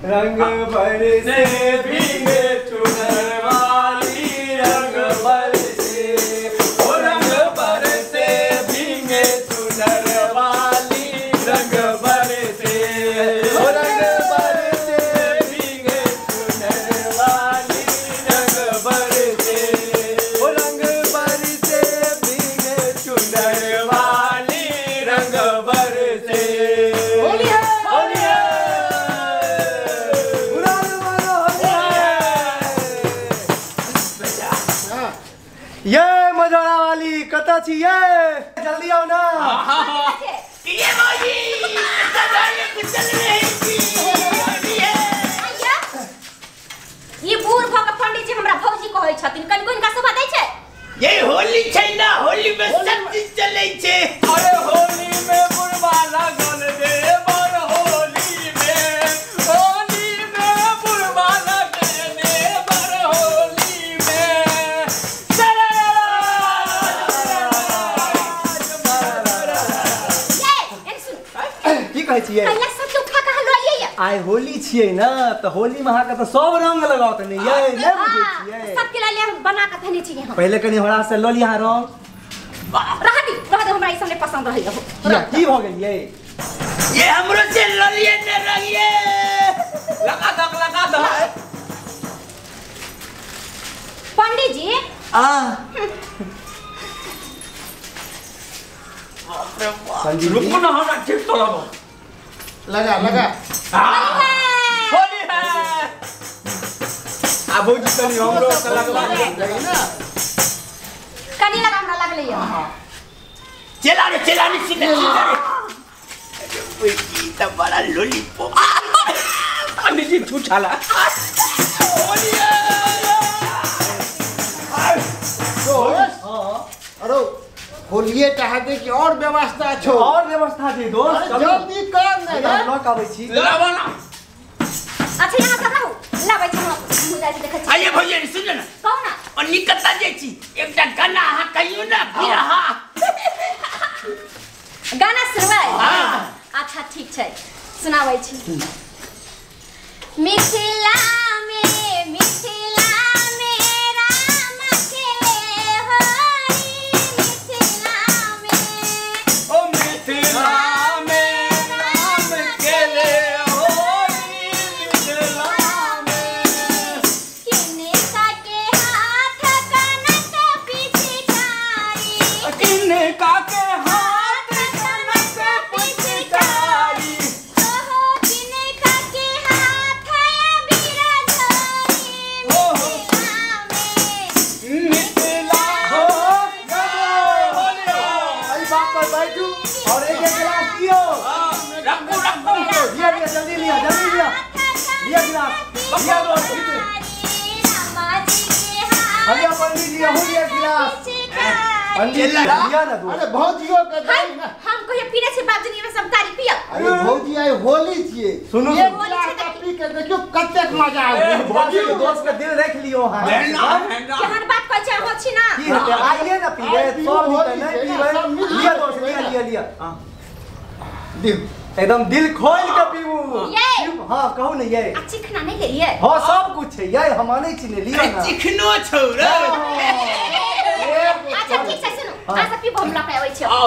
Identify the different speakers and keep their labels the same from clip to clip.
Speaker 1: रंग भर से भीगे चुनर वाली रंग भर से ओ रंग भर से भीगे चुनर वाली रंग भर से ओ रंग भर से भीगे चुनर वाली रंग भर से ओ रंग भर से भीगे चुनर वाली रंग भर से होली है होली है ये मजोड़ा वाली कता छी ये जल्दी आओ ना
Speaker 2: ये बाजी सजाने कुछ चल रही थी
Speaker 3: ये बूढ़ भक पंडित जी हमरा भौजी कहै छथिन कनि कोन का सभा दै छै
Speaker 2: ये होली छै ना होली में सब चीज चलै छै
Speaker 1: अरे होली में बुढ़वा लगन दे बर होली में बुढ़वा लगन दे बर होली में की कहै छियै
Speaker 3: पहले सब तो खा कहां लइए ये
Speaker 1: आइ होली छियै ना त होली में अहाँ के त सब रंग लगावत नहीं ये नै बुझै छियै
Speaker 3: सबके लिए बना के धने छी यहां
Speaker 1: पहले कनी हमरा से ल लिया रंग
Speaker 3: रह दे हमरा ई सब ने पसंद रहै हो
Speaker 1: की भ गेल ये
Speaker 2: हमरो से ललिए ने रंगिए
Speaker 1: लगा दो
Speaker 3: पंडित जी
Speaker 1: रुको ना हमरा ठीक तो लगा होली है अब जी कनी हमरो से लगवा दे ना
Speaker 3: कनी लगा हमरा लगले ये
Speaker 2: चला रे सीधे कोई की त बड़ा लॉलीपॉप
Speaker 1: पंडित जी छूछाला होली है
Speaker 4: अरे होलिए चाहते कि और व्यवस्था छो
Speaker 1: और व्यवस्था छै दोस्त
Speaker 4: जल्दी कर ना
Speaker 1: लोक आबै छी
Speaker 2: लावा ना
Speaker 3: अच्छा यहां सब रहू लाबै छी मुदा देखै छी
Speaker 2: आइए भैया सुन ना
Speaker 3: कहू ना
Speaker 2: और निकलता जाइ छी एकटा गाना अहाँ कहियो ना फिर अहाँ
Speaker 3: गाना सुनबै
Speaker 2: हां
Speaker 3: अच्छा ठीक छै सुनाबै छी मिथिला में राम खेले होली मिथिला में
Speaker 1: ओ मिथिला में राम खेले होली मिथिला में
Speaker 3: किने का के हाथ कनक पिचकारी
Speaker 1: किने का के हाथ कनक पिचकारी
Speaker 3: ओहो किने का के हाथ अबीर झोली
Speaker 1: मिथिला हो होली आई बात पर बैठू और एक गिलास पियो
Speaker 2: रखो
Speaker 1: लिया जल्दी लिया लिया गिलास लिया दोस्त हलिया पंडित जी हो लिया गिलास पंडित जी लिया ना दो
Speaker 4: अरे भौजियो के दे ना
Speaker 3: हम कहियो पीने से बात नहीं में सब तारी पिया
Speaker 4: अरे भौजी आई होली छिए
Speaker 1: सुनो
Speaker 4: एक गिलास पी के देखियो कतेक मजा आवे
Speaker 1: भौजी दोस्त का दिल रख लियो हां
Speaker 3: केहन बात कहै छै हो छी ना
Speaker 1: की हेतै आइए ना पीबे सब नहीं पीबे लिया दोस्त लिया हां दिल एकदम दिल खोल के पीबू हां कहू ना ये
Speaker 3: चिकना नहीं ले लिए
Speaker 1: हां सब कुछ है ये हम नहीं चिने लिया ना
Speaker 2: चिकनो छौरा
Speaker 3: अच्छा ठीक छै सुनो आ सब पीबो हम लकै आबै छै
Speaker 1: आओ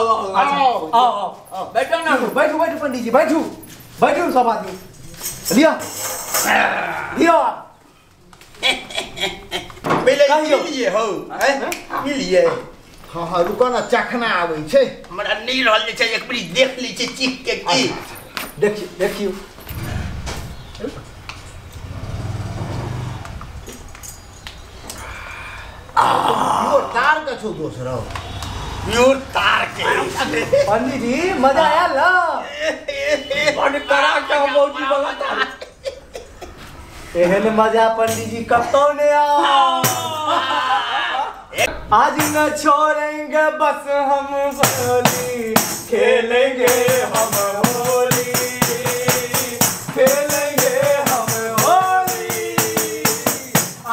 Speaker 1: बैठो ना बैठो पंडित जी बैठो सब आदमी लिया
Speaker 2: पहले लिए हो लिए
Speaker 4: हां रुको ना चखना आबै छै
Speaker 2: हमरा नहीं रहल छै एक बारी देख ली छै चीख के की
Speaker 1: देखियो
Speaker 4: यो तार का छो दोसरो
Speaker 2: यो तार के
Speaker 1: पंडित जी मजा आया ला बड़ करा के मौजी वाला तार एहन मजा पंडित जी कतो ने आओ आज न छोड़ेंगे बस हम होली खेलेंगे हम होली खेलेंगे हम होली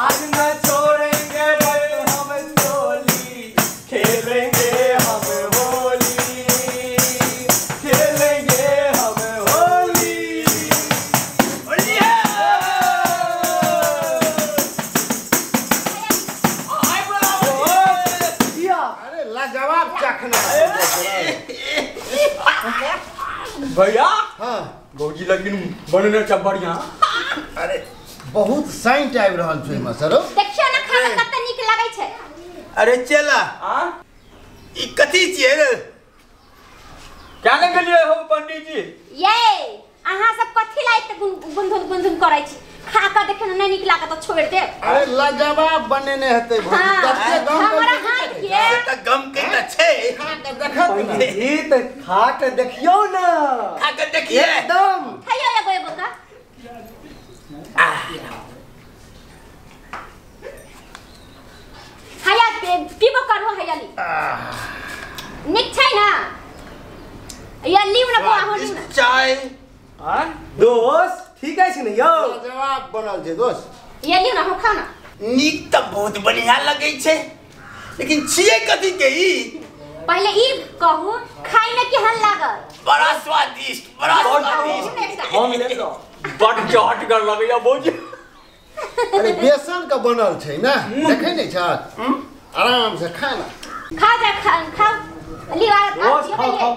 Speaker 1: आज न छोड़ेंगे बस हम होली खेलेंगे हम होली खेलेंगे हम होली भैया
Speaker 4: हाँ
Speaker 1: भौजी लेकिन बनने छ बढ़िया।
Speaker 4: अरे बहुत साइंट आबि रहल छै में सरो।
Speaker 3: देखियो ना खाना कते नीक लागै छै।
Speaker 2: अरे चला
Speaker 1: हां
Speaker 2: ई कथी छियै रे?
Speaker 1: क्या ने गेलिए हो पंडित जी?
Speaker 3: ये अहाँ सब कथि लायक गुनधुन करै छी? खा के देखे नहीं नीक लागत तो छोड़ दे।
Speaker 4: अरे लाजवाब बनेने हेतै भौजी कते गम
Speaker 3: हमरा हाथ के
Speaker 2: त गम के त छै।
Speaker 4: खा के देखत ना
Speaker 1: ई त खा के देखियो ना।
Speaker 2: खा के देखिए
Speaker 1: एकदम
Speaker 3: खाइयो एगो का। हाया पीबो करो हायाली। निक छै ना? या लीव ना बुआ हो लीव ना।
Speaker 2: चाय
Speaker 1: हां दोस्त ठीक है न यो।
Speaker 4: लाजवाब बनल छै दोस्त।
Speaker 3: ये लीव ना हो खाना।
Speaker 2: नीक त बहुत बढ़िया लगै छै लेकिन छियै कथी के ई?
Speaker 3: पहले ई कहू खाइ में केहन लागल?
Speaker 2: बड़ा स्वादिष्ट बड़ा स्वादिष्ट।
Speaker 1: हम ले लो बड़ चाट कर लगैया भौजी।
Speaker 4: अरे बेसन का बनल छै ना देखै नै छ? आराम से खाना
Speaker 3: खा जा खा लीव आ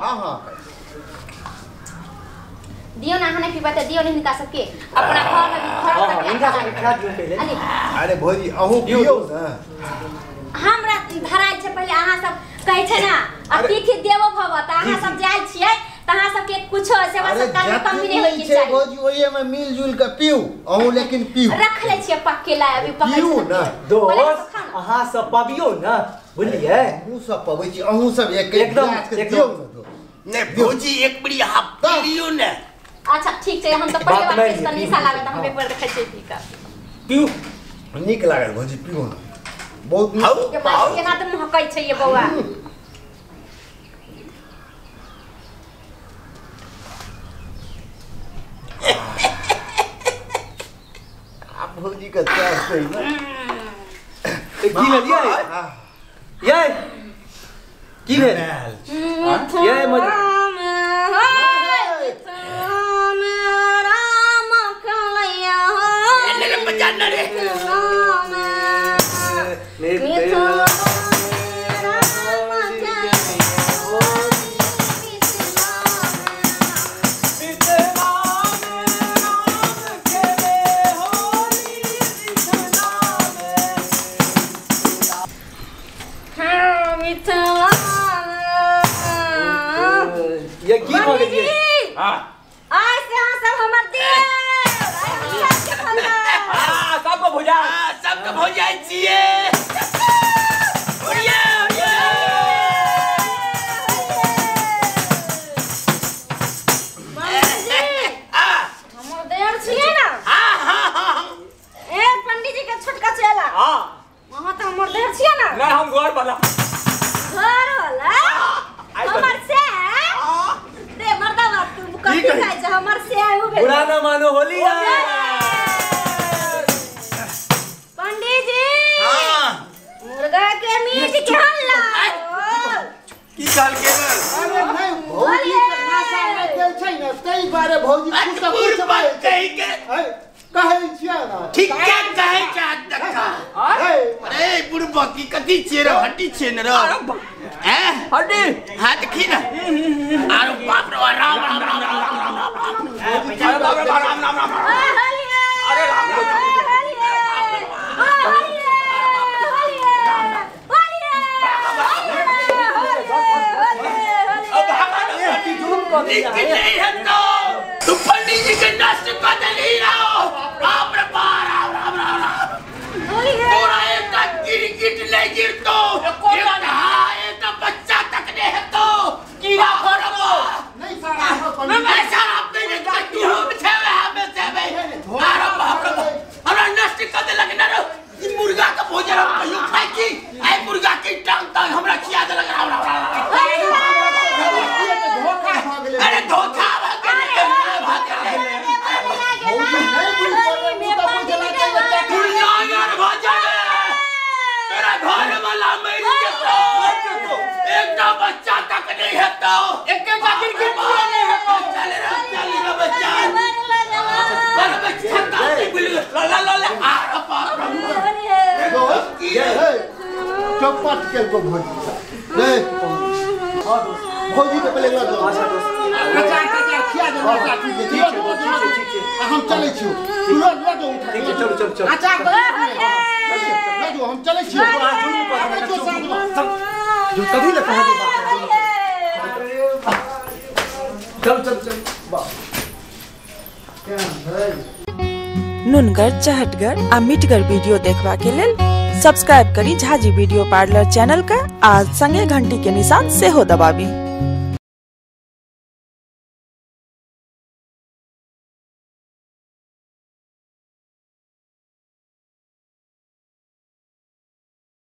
Speaker 4: हां हां
Speaker 3: दियो ना हने पीबा त दियो नहीं निका सबके अपना घर में
Speaker 1: इनका सब खा दियो पहले।
Speaker 4: अरे भौजी अहू पियो ना।
Speaker 3: हमरा धराइ छै पहले अहाँ सब कहै छै ना अतिथि देवो भव त अहाँ सब जाय छियै त अहाँ सब के कुछो सेवा सत्कार में कमी नहीं होई छै
Speaker 4: भौजी ओये में मिल जुल के पियो अहू लेकिन पियो।
Speaker 3: रख ले छियै पक्के ला अभी पक्के
Speaker 4: पियो ना
Speaker 1: दोस्त अहाँ सब पाबियो ना बुझलिए?
Speaker 4: अहू सब पबै छी अहू सब एक
Speaker 1: एकदम
Speaker 4: दियो ना।
Speaker 2: ने भौजी एक बड़ी हाफ पियो ने।
Speaker 3: अच्छा ठीक छै हम तो पहले बार टेस्ट करनी सा लागत हम एक बार देखै छियै ठीक है।
Speaker 4: पियो नीक लागल भौजी पियो ना बहुत नीक।
Speaker 3: के बात केना त महकै छै ये बौआ।
Speaker 4: आप भौजी का चाय छै ना।
Speaker 1: की ले ये की भेल? ये मजा
Speaker 2: मजा न रे
Speaker 1: ये की हो गई? हां
Speaker 3: आज से हां सब हमर देव
Speaker 1: हां सबको भुजा
Speaker 2: सबके भौजाई छियै। ओरिया ओरिया
Speaker 3: हमर देव छियै ना। ए पंडित जी के छोटका चेला
Speaker 1: हां
Speaker 3: वहां त हमर देव छियै ना।
Speaker 1: नहीं हम घर वाला
Speaker 3: घर वाला हमर से दे मर्दावा तू कथि खाइ छ? हमर से हो गेल
Speaker 1: बुरा ना मानो होली है।
Speaker 3: पंडित जी मुर्गा के मीट केहन लागल?
Speaker 2: की कहल के
Speaker 4: अरे नहीं भौजी के नासा में गेल छै ना तई बारे भौजी कुछ सब कुछ बात
Speaker 2: कहि के
Speaker 4: कहै छियै ना।
Speaker 2: ठीक क्या कहै छ देखा? अरे बुढ़बा की कथी छियै रे? हड्डी छियै न रे? हैं
Speaker 1: हड्डी
Speaker 2: हां देखी ना। अरे बाप रे राम राम राम राम राम
Speaker 1: अरे
Speaker 2: नहीं है तो पंडित जी के नष्ट कर दे रहो। बाप रे बाप राम राम राम तोरा एक गिरगिट नहीं गिरतो एक बच्चा तक नहीं है तो कीड़ा करबो
Speaker 4: नहीं सारा
Speaker 2: मैं सारा अपने तू हम छेवे हमें छेवे। अरे बाप रे हमरा नष्ट कर दे लगना रे। ई मुर्गा का भोजन हम कहियो खाइ छी। आई मुर्गा के टांग टांग हमरा खिया दे लग राम राम। अरे धोखा भाग
Speaker 4: भौजी नहीं बुझ पाले मुर्गा को जला के बच्चा
Speaker 2: दुनिया यार भाजा मेरा घर वाला मर गया एक बच्चा तक नहीं है तो एक जाकर के नहीं है चल रे बच्चा अरे बच्चा का बोल ला ला ला आ बाप रे
Speaker 4: चौपट के को भौजी नहीं भौजी के पहले ला दो।
Speaker 1: अच्छा दोस्त
Speaker 4: हम चले छी लो दो उठा
Speaker 1: ठीक है चलो चलो चलो
Speaker 4: अच्छा ले दो हम चले छी
Speaker 1: जो कभी ना कहा चल चल चल
Speaker 5: नुनगर चहटगर आ मिठगर वीडियो देखबा के लेल सब्सक्राइब करी झाजी वीडियो पार्लर चैनल का आ संगे घंटी के निशान से हो दबाबी।